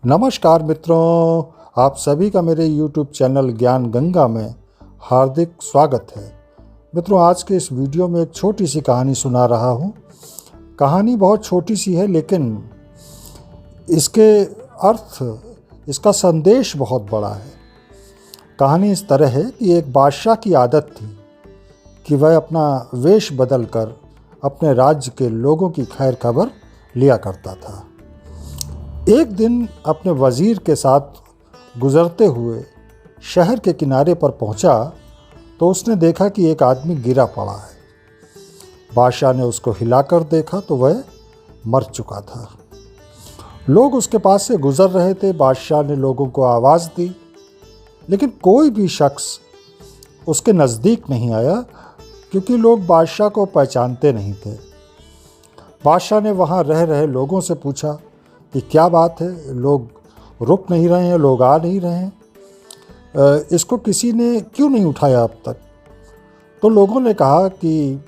नमस्कार मित्रों, आप सभी का मेरे YouTube चैनल ज्ञान गंगा में हार्दिक स्वागत है। मित्रों, आज के इस वीडियो में एक छोटी सी कहानी सुना रहा हूँ। कहानी बहुत छोटी सी है, लेकिन इसके अर्थ, इसका संदेश बहुत बड़ा है। कहानी इस तरह है कि एक बादशाह की आदत थी कि वह अपना वेश बदलकर अपने राज्य के लोगों की खैर खबर लिया करता था। एक दिन अपने वज़ीर के साथ गुज़रते हुए शहर के किनारे पर पहुंचा तो उसने देखा कि एक आदमी गिरा पड़ा है। बादशाह ने उसको हिलाकर देखा तो वह मर चुका था। लोग उसके पास से गुज़र रहे थे। बादशाह ने लोगों को आवाज़ दी, लेकिन कोई भी शख्स उसके नज़दीक नहीं आया, क्योंकि लोग बादशाह को पहचानते नहीं थे। बादशाह ने वहाँ रह रहे लोगों से पूछा कि क्या बात है, लोग रुक नहीं रहे हैं, लोग आ नहीं रहे हैं, इसको किसी ने क्यों नहीं उठाया अब तक। तो लोगों ने कहा कि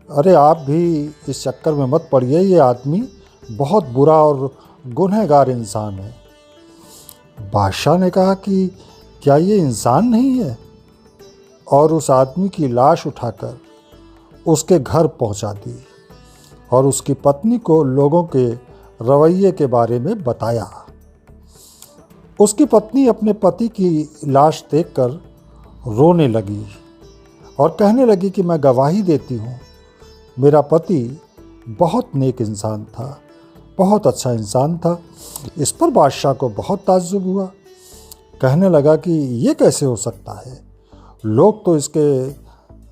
अरे आप भी इस चक्कर में मत पड़िए, ये आदमी बहुत बुरा और गुनहगार इंसान है। बादशाह ने कहा कि क्या ये इंसान नहीं है, और उस आदमी की लाश उठाकर उसके घर पहुंचा दी और उसकी पत्नी को लोगों के रवैये के बारे में बताया। उसकी पत्नी अपने पति की लाश देखकर रोने लगी और कहने लगी कि मैं गवाही देती हूँ, मेरा पति बहुत नेक इंसान था, बहुत अच्छा इंसान था। इस पर बादशाह को बहुत ताज्जुब हुआ। कहने लगा कि ये कैसे हो सकता है, लोग तो इसके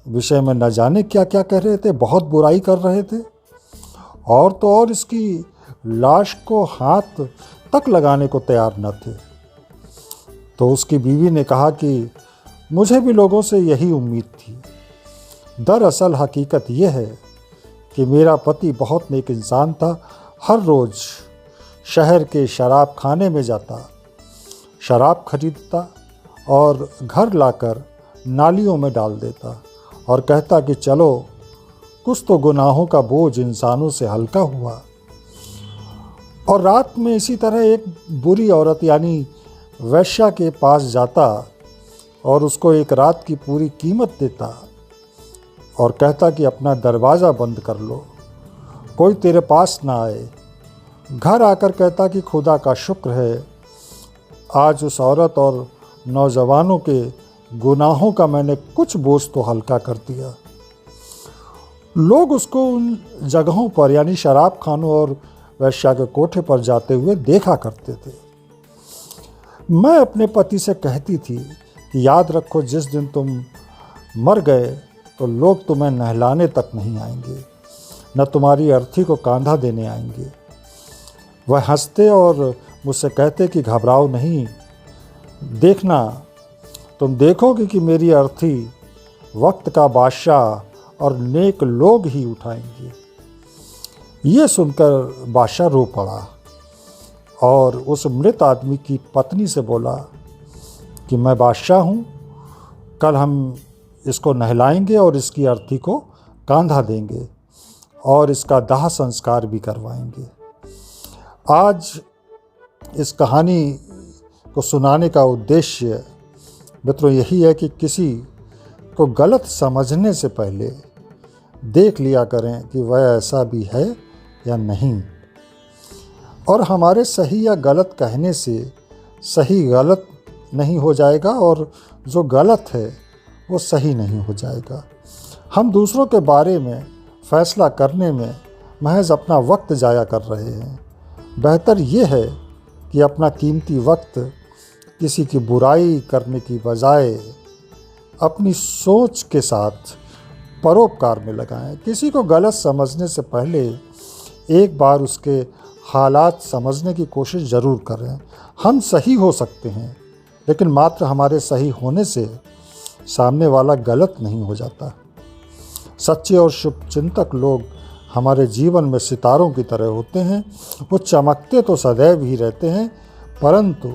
विषय में न जाने क्या क्या कह रहे थे, बहुत बुराई कर रहे थे, और तो और इसकी लाश को हाथ तक लगाने को तैयार न थे। तो उसकी बीवी ने कहा कि मुझे भी लोगों से यही उम्मीद थी। दरअसल हकीकत यह है कि मेरा पति बहुत नेक इंसान था। हर रोज़ शहर के शराब खाने में जाता, शराब खरीदता और घर लाकर नालियों में डाल देता और कहता कि चलो कुछ तो गुनाहों का बोझ इंसानों से हल्का हुआ। और रात में इसी तरह एक बुरी औरत यानी वैश्या के पास जाता और उसको एक रात की पूरी कीमत देता और कहता कि अपना दरवाज़ा बंद कर लो, कोई तेरे पास ना आए। घर आकर कहता कि खुदा का शुक्र है, आज उस औरत और नौजवानों के गुनाहों का मैंने कुछ बोझ तो हल्का कर दिया। लोग उसको उन जगहों पर यानी शराब खानों और वैश्या के कोठे पर जाते हुए देखा करते थे। मैं अपने पति से कहती थी कि याद रखो, जिस दिन तुम मर गए तो लोग तुम्हें नहलाने तक नहीं आएंगे, न तुम्हारी अर्थी को कांधा देने आएंगे। वह हंसते और मुझसे कहते कि घबराओ नहीं, देखना, तुम देखोगे कि मेरी अर्थी वक्त का बादशाह और नेक लोग ही उठाएंगे। ये सुनकर बादशाह रो पड़ा और उस मृत आदमी की पत्नी से बोला कि मैं बादशाह हूँ, कल हम इसको नहलाएंगे और इसकी अर्थी को कांधा देंगे और इसका दाह संस्कार भी करवाएंगे। आज इस कहानी को सुनाने का उद्देश्य मित्रों यही है कि किसी को गलत समझने से पहले देख लिया करें कि वह ऐसा भी है या नहीं। और हमारे सही या गलत कहने से सही गलत नहीं हो जाएगा और जो गलत है वो सही नहीं हो जाएगा। हम दूसरों के बारे में फैसला करने में महज अपना वक्त ज़ाया कर रहे हैं। बेहतर ये है कि अपना कीमती वक्त किसी की बुराई करने की बजाय अपनी सोच के साथ परोपकार में लगाएं। किसी को गलत समझने से पहले एक बार उसके हालात समझने की कोशिश ज़रूर करें। हम सही हो सकते हैं, लेकिन मात्र हमारे सही होने से सामने वाला गलत नहीं हो जाता। सच्चे और शुभ चिंतक लोग हमारे जीवन में सितारों की तरह होते हैं। वो चमकते तो सदैव ही रहते हैं, परंतु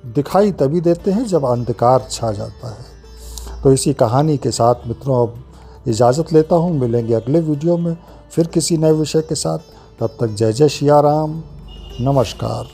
दिखाई तभी देते हैं जब अंधकार छा जाता है। तो इसी कहानी के साथ मित्रों अब इजाज़त लेता हूँ। मिलेंगे अगले वीडियो में फिर किसी नए विषय के साथ। तब तक जय जय सिया राम, नमस्कार।